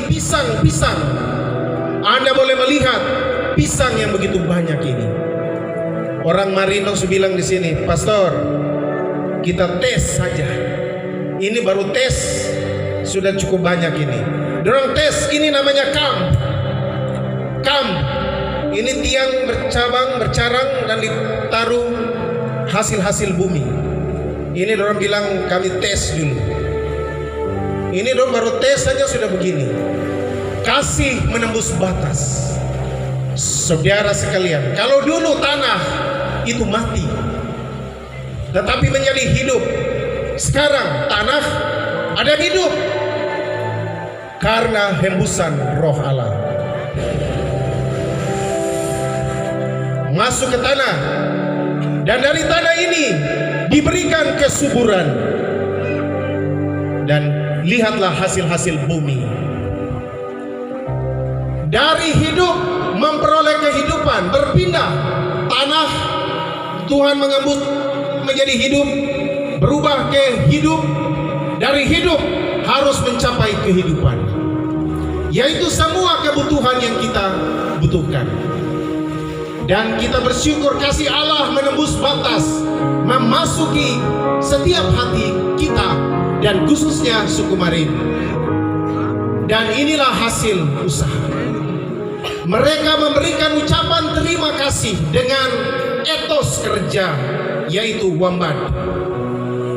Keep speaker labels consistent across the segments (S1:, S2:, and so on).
S1: pisang-pisang. Anda boleh melihat pisang yang begitu banyak ini. Orang Marino bilang di sini, "Pastor, kita tes saja. Ini baru tes, sudah cukup banyak ini." Dorang tes, ini namanya kamp. Kamp. Ini tiang bercabang, bercarang dan ditaruh hasil-hasil bumi. Ini dorang bilang kami tes dulu. Ini dorang baru tes saja sudah begini. Kasih menembus batas. Saudara sekalian, kalau dulu tanah itu mati, tetapi menjadi hidup. Sekarang tanah ada hidup karena hembusan Roh Allah. Masuk ke tanah, dan dari tanah ini diberikan kesuburan. Dan lihatlah hasil-hasil bumi. Dari hidup memperoleh kehidupan, berpindah tanah, Tuhan mengembut menjadi hidup, berubah ke hidup. Dari hidup harus mencapai kehidupan, yaitu semua kebutuhan yang kita butuhkan. Dan kita bersyukur kasih Allah menembus batas, memasuki setiap hati kita dan khususnya suku Marin. Dan inilah hasil usaha. Mereka memberikan ucapan terima kasih dengan etos kerja, yaitu wambat.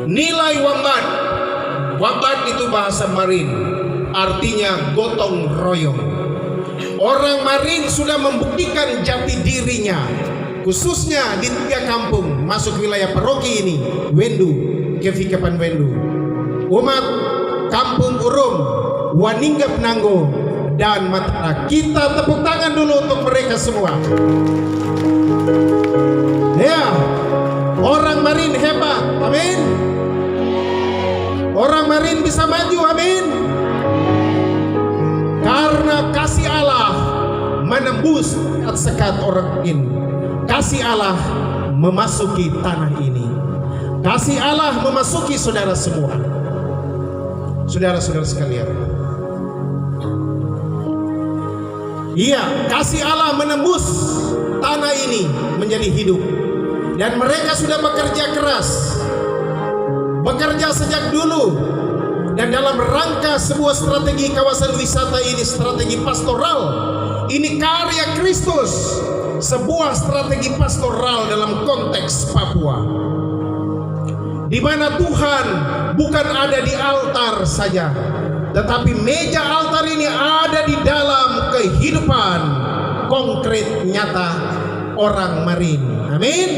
S1: Nilai wambat. Wambat itu bahasa Marin, artinya gotong royong. Orang Marin sudah membuktikan jati dirinya, khususnya di 3 kampung masuk wilayah paroki ini, Wendu, Kevikapan Wendu, umat Kampung Urum, Waninggap Nanggo, dan Matara. Kita tepuk tangan dulu untuk mereka semua. Ya, orang Marin hebat, amin. Orang Marin bisa maju, amin. Karena kasih Allah menembus sekat orang ini. Kasih Allah memasuki tanah ini. Kasih Allah memasuki saudara semua. Saudara-saudara sekalian. Iya, kasih Allah menembus tanah ini menjadi hidup. Dan mereka sudah bekerja keras. Bekerja sejak dulu. Dan dalam rangka sebuah strategi kawasan wisata ini, strategi pastoral, ini karya Kristus, sebuah strategi pastoral dalam konteks Papua, di mana Tuhan bukan ada di altar saja, tetapi meja altar ini ada di dalam kehidupan konkret nyata orang Marin. Amin.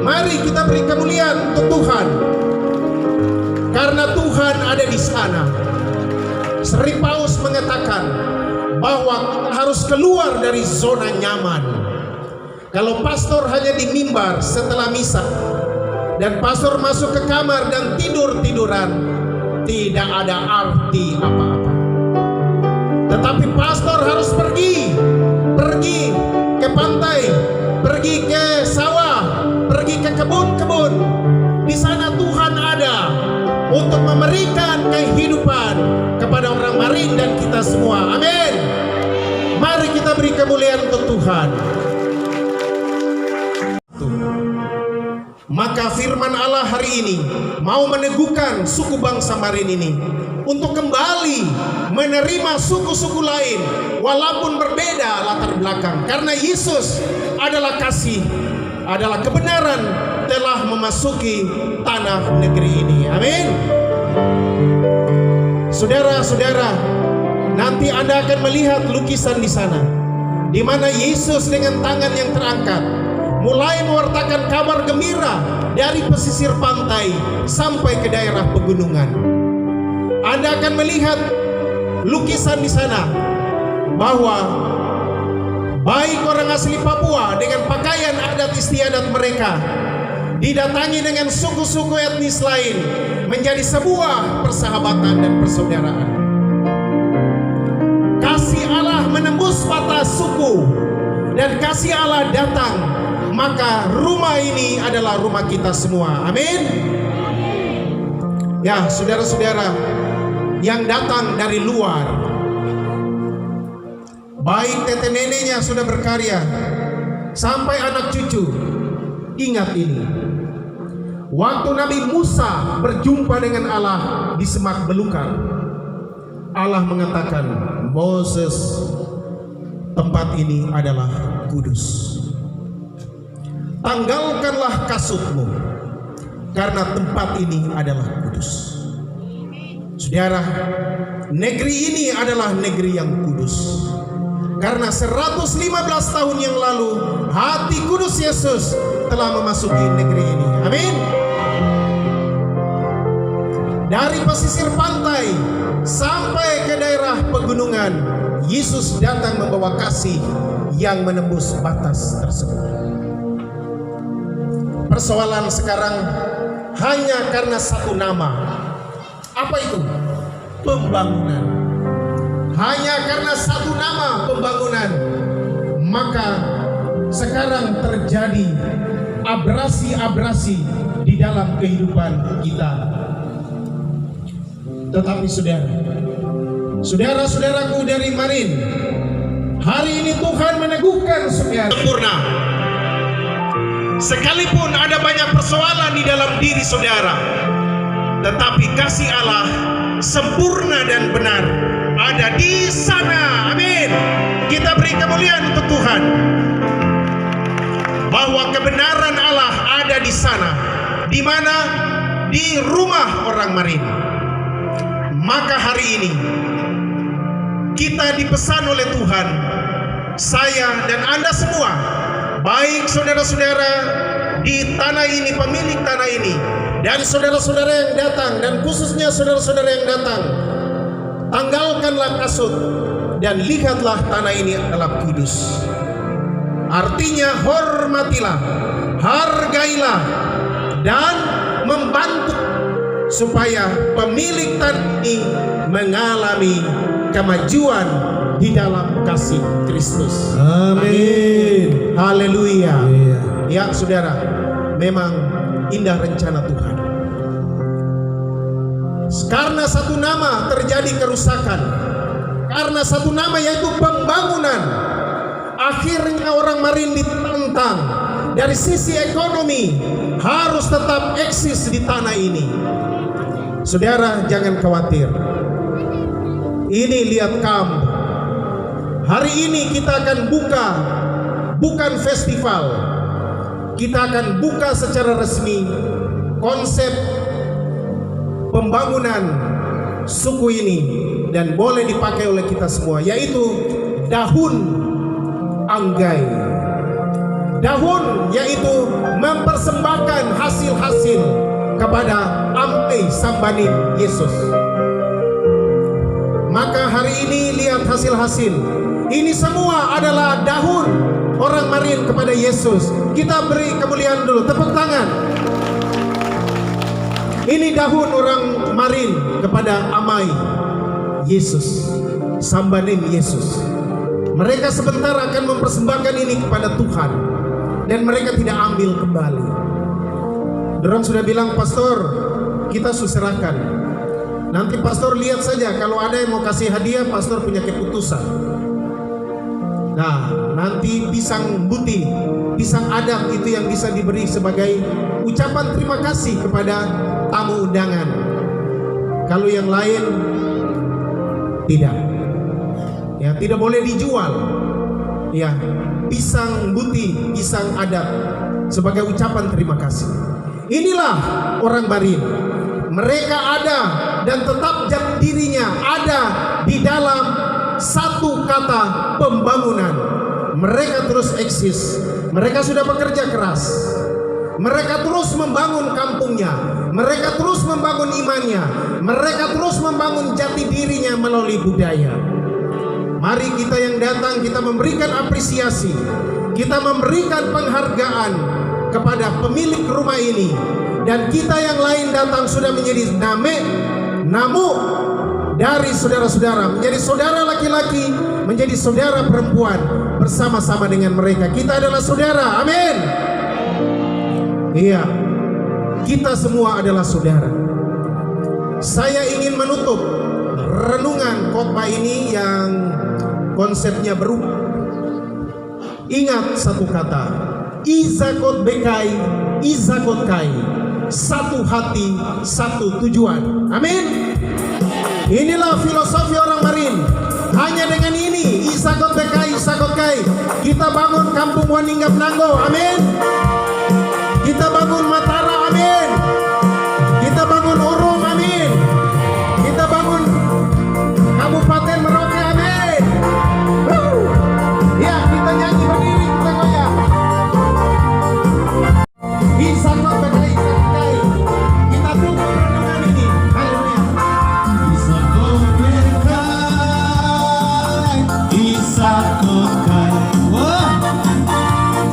S1: Mari kita beri kemuliaan untuk Tuhan. Karena Tuhan ada di sana. Sri Paus mengatakan bahwa kita harus keluar dari zona nyaman. Kalau pastor hanya di mimbar setelah misa dan pastor masuk ke kamar dan tidur-tiduran, tidak ada arti apa-apa. Tetapi pastor harus pergi ke pantai, pergi ke sawah, pergi ke kebun-kebun. Di sana Tuhan ada untuk memberikan kehidupan kepada orang Marin dan kita semua. Amin. Mari kita beri kemuliaan untuk Tuhan. Maka firman Allah hari ini mau meneguhkan suku bangsa Marin ini untuk kembali menerima suku-suku lain walaupun berbeda latar belakang. Karena Yesus adalah kasih, adalah kebenaran, telah memasuki tanah negeri ini. Amin. Saudara-saudara, nanti Anda akan melihat lukisan di sana, di mana Yesus dengan tangan yang terangkat mulai mewartakan kabar gembira dari pesisir pantai sampai ke daerah pegunungan. Anda akan melihat lukisan di sana bahwa baik orang asli Papua dengan pakaian adat istiadat mereka didatangi dengan suku-suku etnis lain menjadi sebuah persahabatan dan persaudaraan. Kasih Allah menembus batas suku dan kasih Allah datang, maka rumah ini adalah rumah kita semua. Amin. Ya, saudara-saudara yang datang dari luar, baik tete neneknya sudah berkarya sampai anak cucu. Ingat ini, waktu Nabi Musa berjumpa dengan Allah di semak belukar, Allah mengatakan, Moses, tempat ini adalah kudus. Tanggalkanlah kasutmu, karena tempat ini adalah kudus. Saudara, negeri ini adalah negeri yang kudus. Karena 115 tahun yang lalu, hati kudus Yesus telah memasuki negeri ini. Amin. Dari pesisir pantai sampai ke daerah pegunungan, Yesus datang membawa kasih yang menembus batas tersebut. Persoalan sekarang hanya karena satu nama. Apa itu? Pembangunan. Hanya karena satu nama, pembangunan, maka sekarang terjadi abrasi-abrasi di dalam kehidupan kita. Tetapi saudara-saudaraku dari Marin, hari ini Tuhan meneguhkan saudara sempurna. Sekalipun ada banyak persoalan di dalam diri saudara, tetapi kasih Allah sempurna dan benar ada di sana. Amin. Kita beri kemuliaan untuk Tuhan, bahwa kebenaran Allah ada di sana. Di mana? Di rumah orang Marin. Maka hari ini kita dipesan oleh Tuhan, saya dan Anda semua, baik saudara-saudara di tanah ini, pemilik tanah ini, dan saudara-saudara yang datang, dan khususnya saudara-saudara yang datang, tanggalkanlah kasut dan lihatlah tanah ini adalah kudus. Artinya hormatilah, hargailah, dan membantu supaya pemilik tanah ini mengalami kemajuan di dalam kasih Kristus. Amin. Haleluya. Ya saudara, memang indah rencana Tuhan. Karena satu nama terjadi kerusakan, karena satu nama yaitu pembangunan, akhirnya orang Marin ditantang dari sisi ekonomi harus tetap eksis di tanah ini. Saudara, jangan khawatir. Ini lihat kamp. Hari ini kita akan buka, bukan festival. Kita akan buka secara resmi konsep pembangunan suku ini, dan boleh dipakai oleh kita semua, yaitu daun anggai. Daun yaitu mempersembahkan hasil-hasil kepada Ampe Sambanin Yesus. Maka hari ini lihat hasil-hasil. Ini semua adalah daun orang Marin kepada Yesus. Kita beri kemuliaan dulu, tepuk tangan. Ini daun orang Marin kepada Amai Yesus, Sambanin Yesus. Mereka sebentar akan mempersembahkan ini kepada Tuhan, dan mereka tidak ambil kembali. Dorang sudah bilang, pastor, kita serahkan. Nanti pastor lihat saja, kalau ada yang mau kasih hadiah, pastor punya keputusan. Nah, nanti pisang putih, pisang adat itu yang bisa diberi sebagai ucapan terima kasih kepada tamu undangan. Kalau yang lain tidak. Ya, tidak boleh dijual. Ya, pisang putih, pisang adat sebagai ucapan terima kasih. Inilah orang Marin. Mereka ada dan tetap jati dirinya ada di dalam satu kata pembangunan. Mereka terus eksis. Mereka sudah bekerja keras. Mereka terus membangun kampungnya. Mereka terus membangun imannya. Mereka terus membangun jati dirinya melalui budaya. Mari kita yang datang, kita memberikan apresiasi, kita memberikan penghargaan kepada pemilik rumah ini. Dan kita yang lain datang sudah menjadi namu dari saudara-saudara, menjadi saudara laki-laki, menjadi saudara perempuan bersama-sama dengan mereka. Kita adalah saudara, amin. Iya, kita semua adalah saudara. Saya ingin menutup renungan khotbah ini yang konsepnya berubah. Ingat satu kata, izakot bekai, izakot kai, satu hati, satu tujuan. Amin. Inilah filosofi orang Marin. Hanya dengan ini, izakot bekai, izakot kai, kita bangun kampung Waninggap Nanggo. Amin. Kita bangun Matara. Amin. Kita bangun Urung. Amin. Kita bangun Kabupaten Merauke. Amin. Ya, kita nyanyi berdiri, kita goyang. Izakot bekai, izakot kai. Kita tunggu renungan ini. Haleluya.
S2: Izakot bekai, izakot kai. Wah,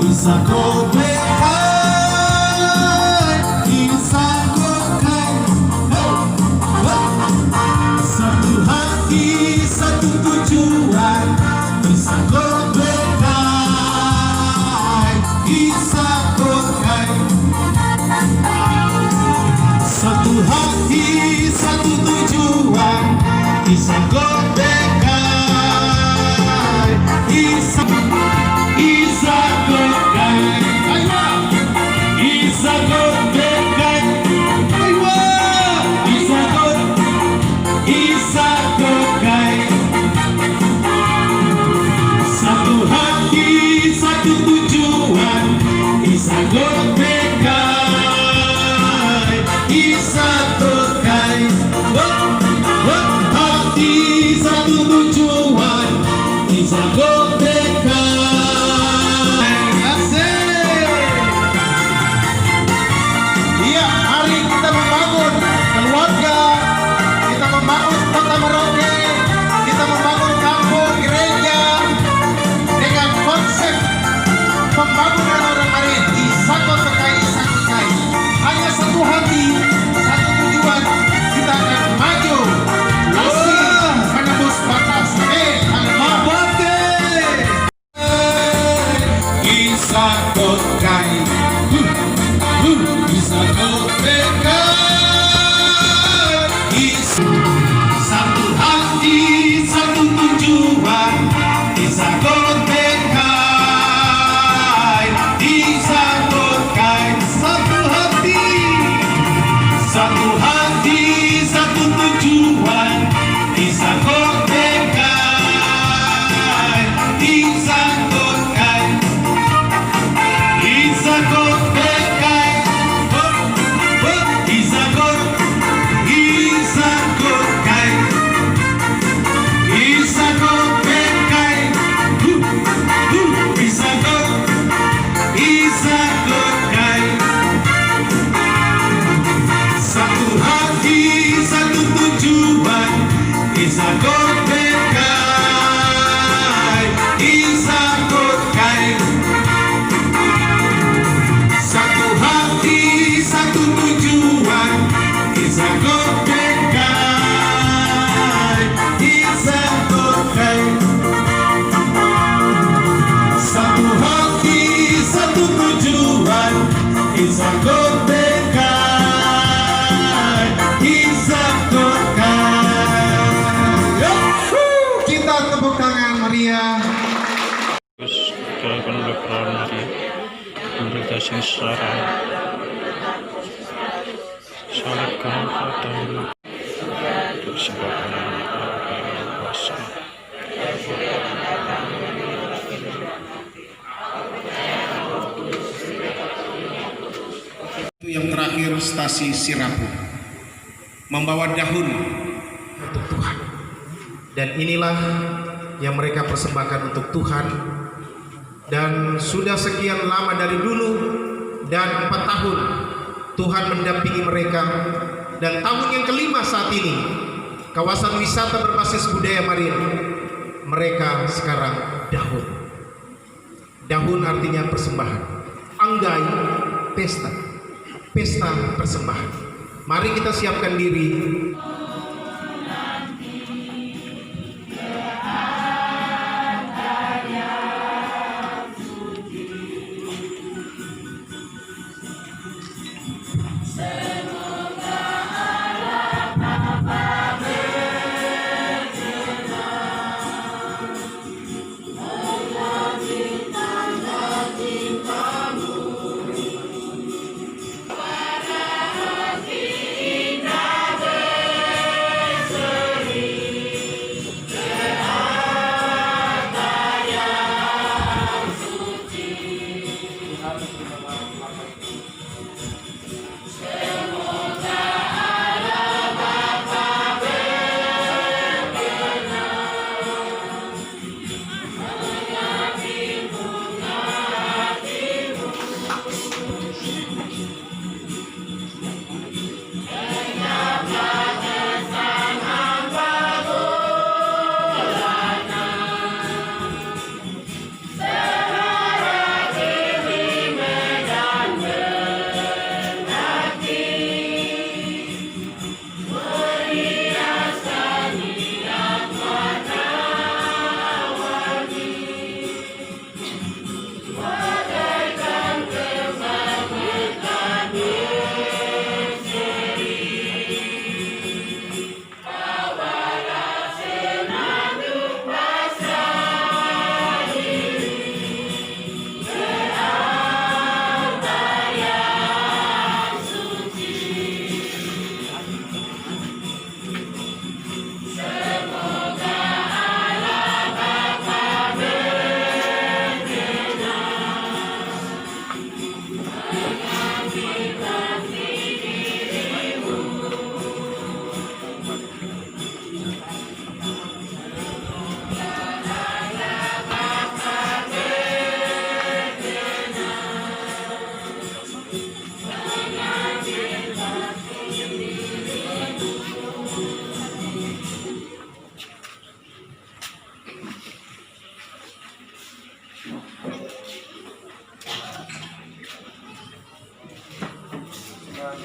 S2: izakot bekai, izakot kai. Satu hati, satu tujuan. Izakot bekai, izakot kai. Satu hati, satu tujuan. Izakot bekai, izakot kai. Izakot bekai, izakot kai. Satu hati, satu tujuan. Izakot bekai, izakot kai. Hati satu tujuan. Izakot bekai. Asik.
S1: Iya, mari kita membangun keluarga, kita membangun kota Merauke, kita membangun kampung gereja dengan konsep pembangunan orang Marin. Izakot bekai, izakot kai. Hanya satu hati, satu tujuan. Kita akan maju, asih menembus batas.
S2: Mabate. Izakot kai. Izakot bekai. Satu hati, satu tujuan. Izakot bekai, izakot kai. Satu hati, satu hati, satu tujuan. Izakot bekai, izakot kai. Izakot bekai, izakot, izakot kai. Izakot bekai, izakot, izakot kai. Satu hati, satu tujuan. Izakot bekai, izakot kai. Satu hati, satu tujuan. Izakot bekai, izakot kai. Satu hati, satu tujuan. Izakot bekai, izakot kai.
S1: Kita tepuk tangan Maria.
S3: Kalaupun berperan dari memberitakan secara salat kenapa dan disebabkan puasa.
S4: Yang terakhir stasi Sirapu membawa daun
S1: Untuk Tuhan. Dan inilah yang mereka persembahkan untuk Tuhan. Dan sudah sekian lama dari dulu, dan 4 tahun Tuhan mendampingi mereka. Dan tahun yang kelima saat ini, kawasan wisata berbasis budaya Marin, mereka sekarang daun. Daun artinya persembahan. Anggai, pesta. Pesta persembahan. Mari kita siapkan diri.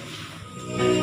S3: Oke.